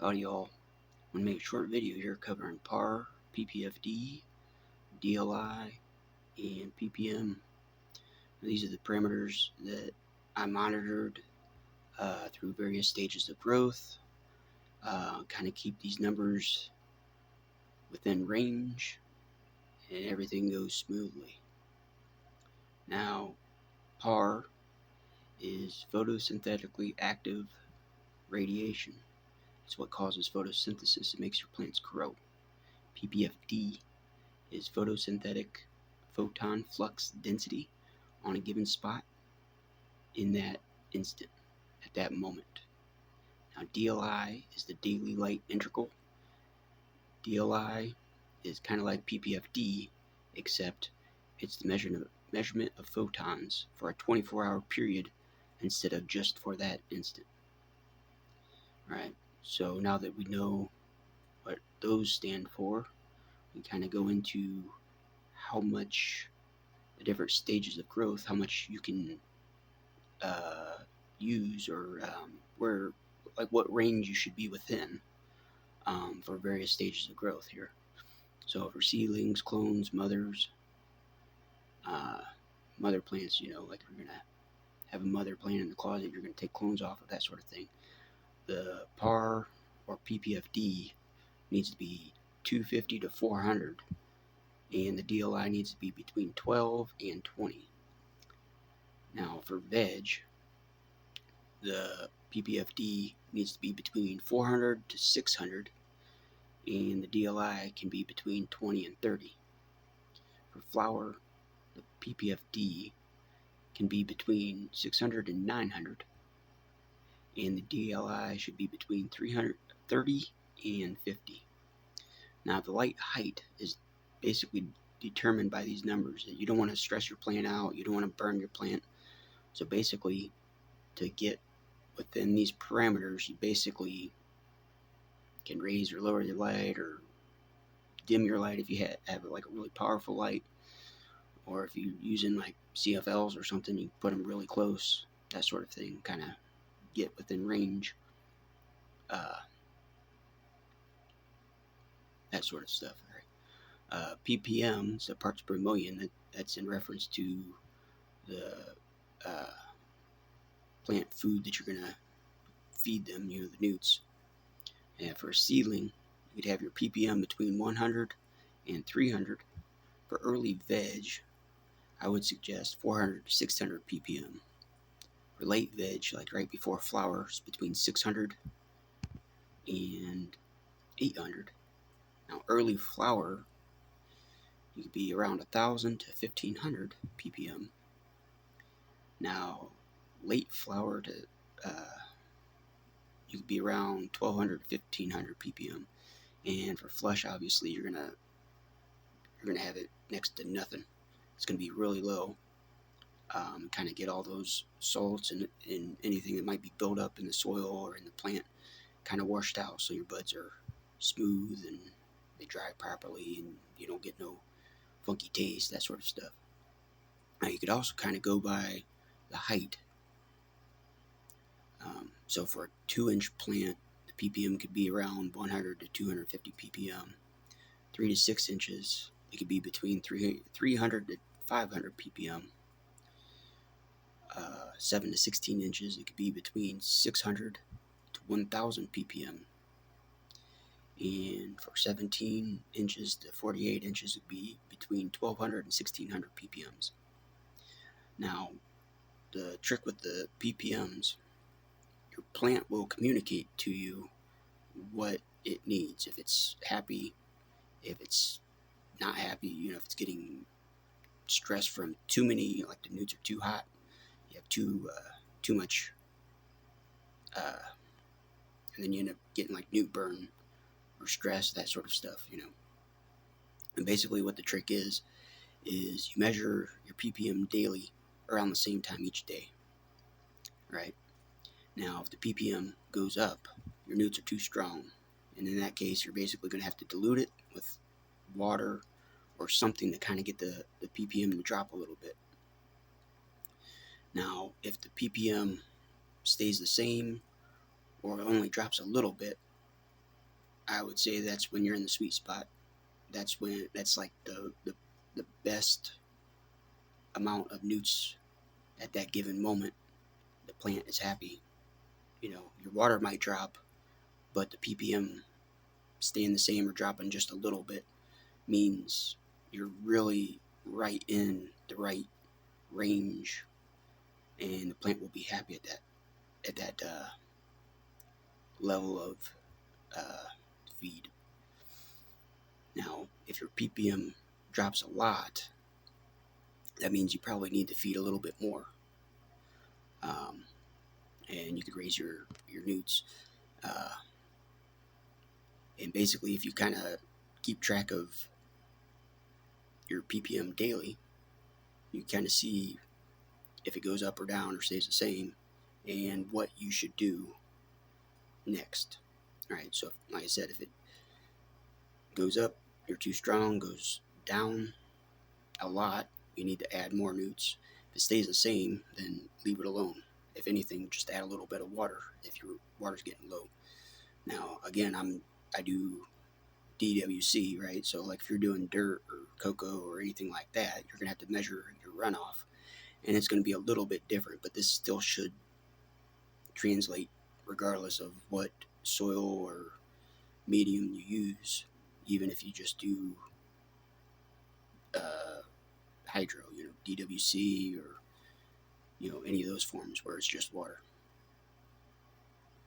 Howdy y'all. I'm going to make a short video here covering PAR, PPFD, DLI, and PPM. These are the parameters that I monitored through various stages of growth. Kind of keep these numbers within range and everything goes smoothly. Now, PAR is photosynthetically active radiation. It's what causes photosynthesis. It makes your plants grow. PPFD is photosynthetic photon flux density on a given spot in that instant, at that moment. Now DLI is the daily light integral. DLI is kind of like PPFD, except it's the measurement of photons for a 24-hour period instead of just for that instant. Alright, so now that we know what those stand for, we kind of go into how much the different stages of growth, how much you can use, or what range you should be within for various stages of growth here. So for seedlings, clones, mothers, mother plants, like if you're gonna have a mother plant in the closet, you're gonna take clones off of that sort of thing. The PAR or PPFD needs to be 250 to 400, and the DLI needs to be between 12 and 20. Now for veg, the PPFD needs to be between 400 to 600, and the DLI can be between 20 and 30. For flower, the PPFD can be between 600 and 900, and the DLI should be between 330 and 50. Now the light height is basically determined by these numbers. You don't want to stress your plant out, you don't want to burn your plant. So basically, to get within these parameters, you basically can raise or lower your light, or dim your light if you have like a really powerful light, or if you're using like CFLs or something, you put them really close, that sort of thing, kind of get within range, that sort of stuff. Right? PPM, so parts per million, that's in reference to the plant food that you're gonna feed them, the newts. And for a seedling, you'd have your PPM between 100 and 300. For early veg, I would suggest 400 to 600 PPM. For late veg, like right before flowers, between 600 and 800. Now early flower, you could be around 1,000 to 1,500 PPM. Now late flower to you could be around 1,200 to 1,500 PPM. And for flush, obviously you're gonna have it next to nothing. It's gonna be really low. Kind of get all those salts and anything that might be built up in the soil or in the plant kind of washed out, so your buds are smooth and they dry properly and you don't get no funky taste, that sort of stuff. Now you could also kind of go by the height. So for a 2-inch plant, the PPM could be around 100 to 250 PPM. 3 to 6 inches, it could be between 300 to 500 PPM. 7 to 16 inches, it could be between 600 to 1,000 PPM. And for 17 inches to 48 inches, it would be between 1,200 and 1,600 PPMs. Now, the trick with the PPMs, your plant will communicate to you what it needs. If it's happy, if it's not happy, if it's getting stressed from too many, like the newts are too hot, you have too much, and then you end up getting like newt burn or stress, that sort of stuff, And basically what the trick is you measure your PPM daily around the same time each day, right? Now, if the PPM goes up, your newts are too strong, and in that case, you're basically going to have to dilute it with water or something to kind of get the PPM to drop a little bit. Now, if the PPM stays the same or only drops a little bit, I would say that's when you're in the sweet spot. That's like the best amount of newts at that given moment. The plant is happy. Your water might drop, but the ppm staying the same or dropping just a little bit means you're really right in the right range, and the plant will be happy at that level of uh, feed. Now, if your ppm drops a lot, that means you probably need to feed a little bit more, um, and you could raise your newts. Uh, and basically, if you kind of keep track of your ppm daily, you kind of see if it goes up or down or stays the same, and what you should do next. All right, so like I said, if it goes up, you're too strong. Goes down a lot, you need to add more newts. If it stays the same, then leave it alone. If anything, just add a little bit of water if your water's getting low. Now, again, I do DWC, right? So like if you're doing dirt or cocoa or anything like that, you're gonna have to measure your runoff, and it's gonna be a little bit different. But this still should translate regardless of what soil or medium you use, even if you just do hydro, DWC, or any of those forms where it's just water.